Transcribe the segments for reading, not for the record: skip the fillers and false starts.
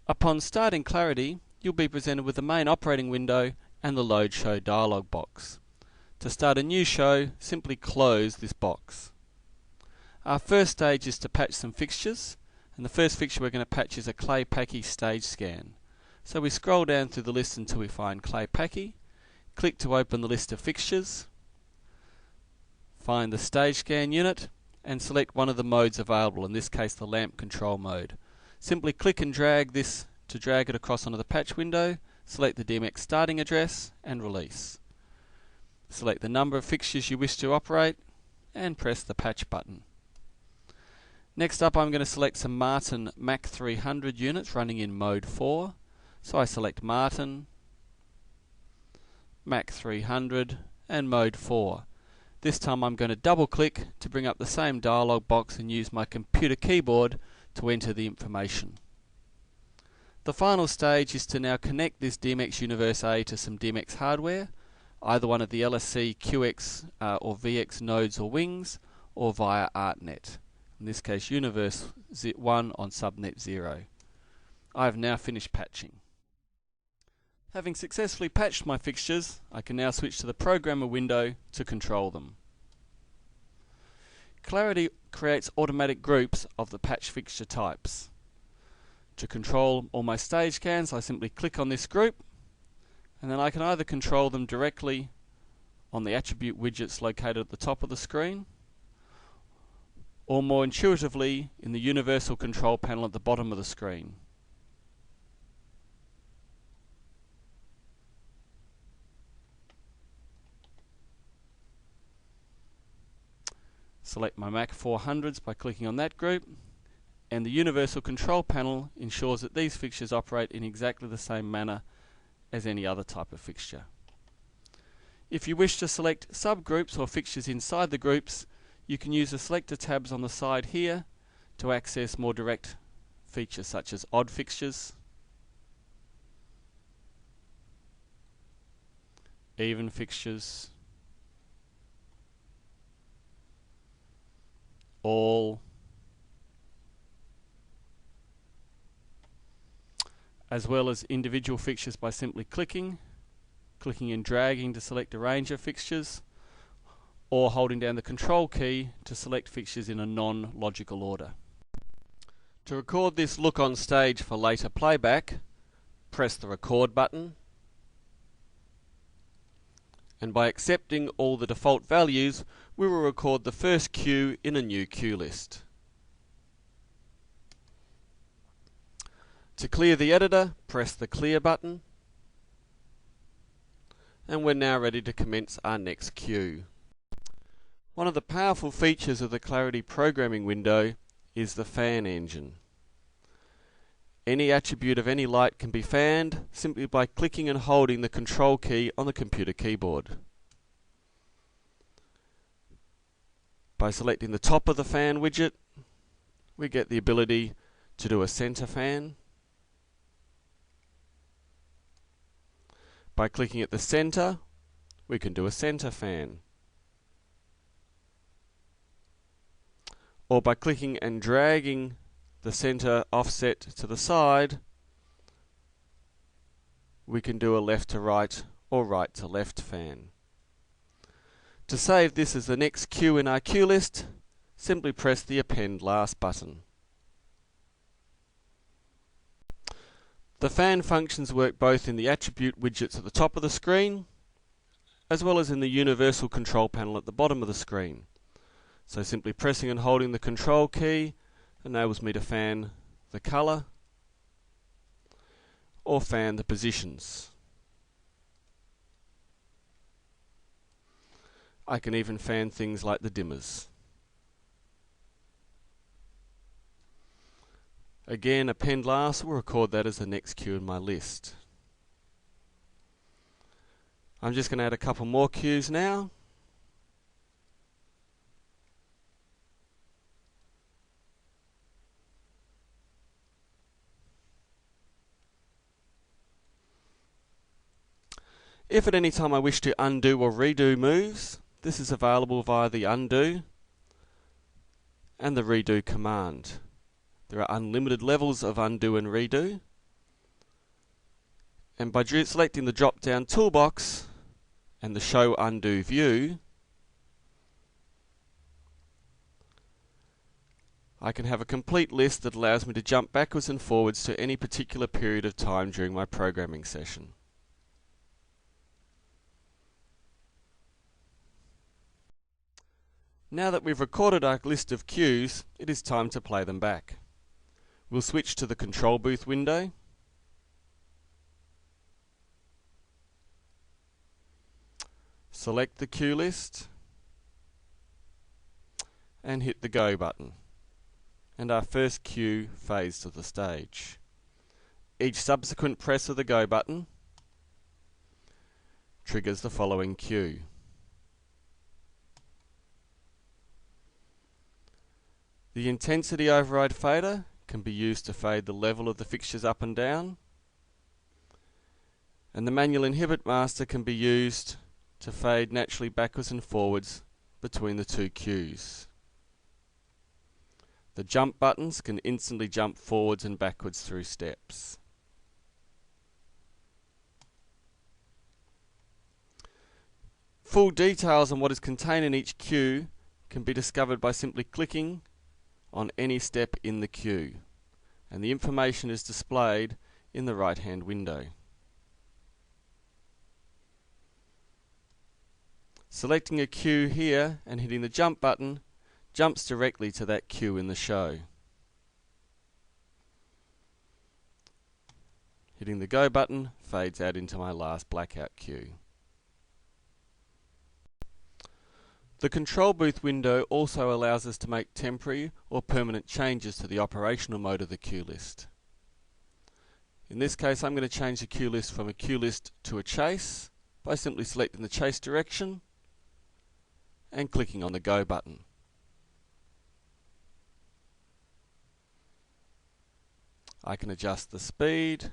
Upon starting Clarity, you'll be presented with the main operating window and the Load Show dialog box. To start a new show, simply close this box. Our first stage is to patch some fixtures, and the first fixture we're going to patch is a Clay Packy stage scan. So we scroll down through the list until we find Clay Packy, click to open the list of fixtures, find the stage scan unit, and select one of the modes available, in this case the lamp control mode. Simply click and drag this to drag it across onto the patch window, select the DMX starting address and release. Select the number of fixtures you wish to operate and press the patch button. Next up, I'm going to select some Martin Mac 300 units running in mode 4. So I select Martin, Mac 300 and mode 4. This time I'm going to double click to bring up the same dialog box and use my computer keyboard to enter the information. The final stage is to now connect this DMX Universe A to some DMX hardware, either one of the LSC, QX or VX nodes or wings, or via ArtNet. In this case, Universe 1 on subnet 0. I have now finished patching. Having successfully patched my fixtures, I can now switch to the Programmer window to control them. Clarity creates automatic groups of the patch fixture types. To control all my stage scans, I simply click on this group, and then I can either control them directly on the attribute widgets located at the top of the screen, or more intuitively in the universal control panel at the bottom of the screen. Select my Mac 400s by clicking on that group, and the universal control panel ensures that these fixtures operate in exactly the same manner as any other type of fixture. If you wish to select subgroups or fixtures inside the groups, you can use the selector tabs on the side here to access more direct features such as odd fixtures, even fixtures, all, as well as individual fixtures by simply clicking and dragging to select a range of fixtures, or holding down the control key to select fixtures in a non-logical order. To record this look on stage for later playback, press the record button, and by accepting all the default values, we will record the first cue in a new cue list. To clear the editor, press the clear button, and we're now ready to commence our next cue. One of the powerful features of the Clarity programming window is the fan engine. Any attribute of any light can be fanned simply by clicking and holding the control key on the computer keyboard. By selecting the top of the fan widget, we get the ability to do a center fan. By clicking at the center, we can do a center fan. Or by clicking and dragging the center offset to the side, we can do a left to right or right to left fan. To save this as the next cue in our cue list, simply press the Append Last button. The fan functions work both in the attribute widgets at the top of the screen, as well as in the universal control panel at the bottom of the screen. So simply pressing and holding the control key enables me to fan the color or fan the positions. I can even fan things like the dimmers. Again, Append Last will record that as the next cue in my list. I'm just going to add a couple more cues now. If at any time I wish to undo or redo moves, this is available via the undo and the redo command. There are unlimited levels of undo and redo, And by selecting the drop-down toolbox and the Show Undo View, I can have a complete list that allows me to jump backwards and forwards to any particular period of time during my programming session. Now that we've recorded our list of cues, it is time to play them back. We'll switch to the control booth window. Select the cue list and hit the Go button. And our first cue fades to the stage. Each subsequent press of the Go button triggers the following cue. The intensity override fader can be used to fade the level of the fixtures up and down, and the manual inhibit master can be used to fade naturally backwards and forwards between the two cues. The jump buttons can instantly jump forwards and backwards through steps. Full details on what is contained in each cue can be discovered by simply clicking on any step in the cue, and the information is displayed in the right-hand window. Selecting a cue here and hitting the jump button jumps directly to that cue in the show. Hitting the Go button fades out into my last blackout cue. The control booth window also allows us to make temporary or permanent changes to the operational mode of the cue list. In this case, I'm going to change the cue list from a cue list to a chase by simply selecting the chase direction and clicking on the Go button. I can adjust the speed,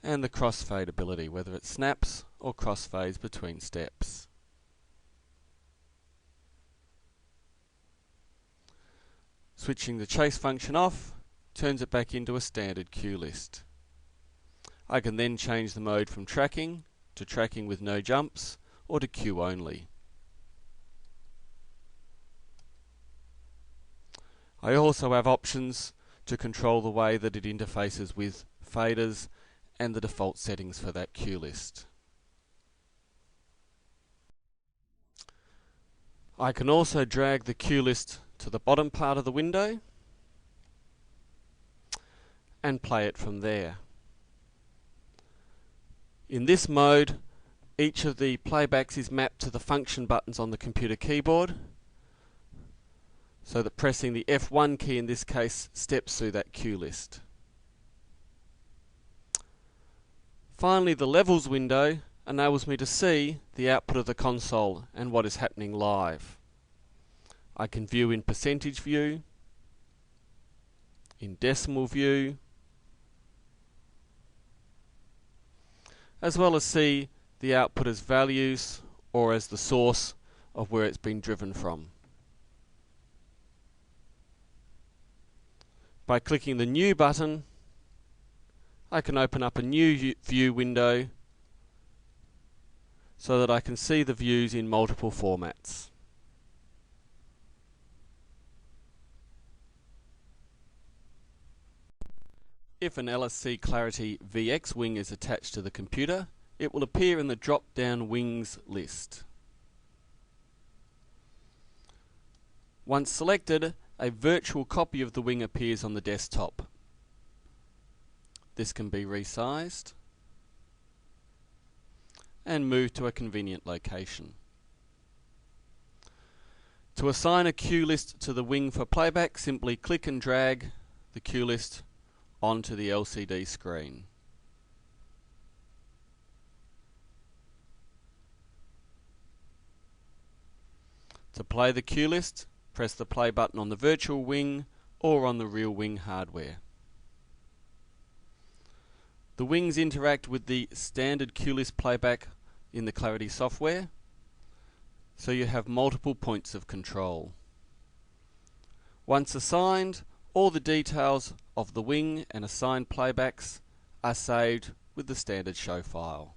and the crossfade ability, whether it snaps or crossfades between steps. Switching the chase function off turns it back into a standard cue list. I can then change the mode from tracking to tracking with no jumps or to cue only. I also have options to control the way that it interfaces with faders and the default settings for that cue list. I can also drag the cue list to the bottom part of the window and play it from there. In this mode, each of the playbacks is mapped to the function buttons on the computer keyboard, so that pressing the F1 key in this case steps through that cue list. Finally, the levels window enables me to see the output of the console and what is happening live. I can view in percentage view, in decimal view, as well as see the output as values or as the source of where it's been driven from. By clicking the New button, I can open up a new view window so that I can see the views in multiple formats. If an LSC Clarity VX wing is attached to the computer, it will appear in the drop-down wings list. Once selected, a virtual copy of the wing appears on the desktop. This can be resized and moved to a convenient location. To assign a cue list to the wing for playback, simply click and drag the cue list onto the LCD screen. To play the cue list, press the play button on the virtual wing or on the real wing hardware. The wings interact with the standard cue list playback in the Clarity software, so you have multiple points of control. Once assigned, All the details of the wing and assigned playbacks are saved with the standard show file.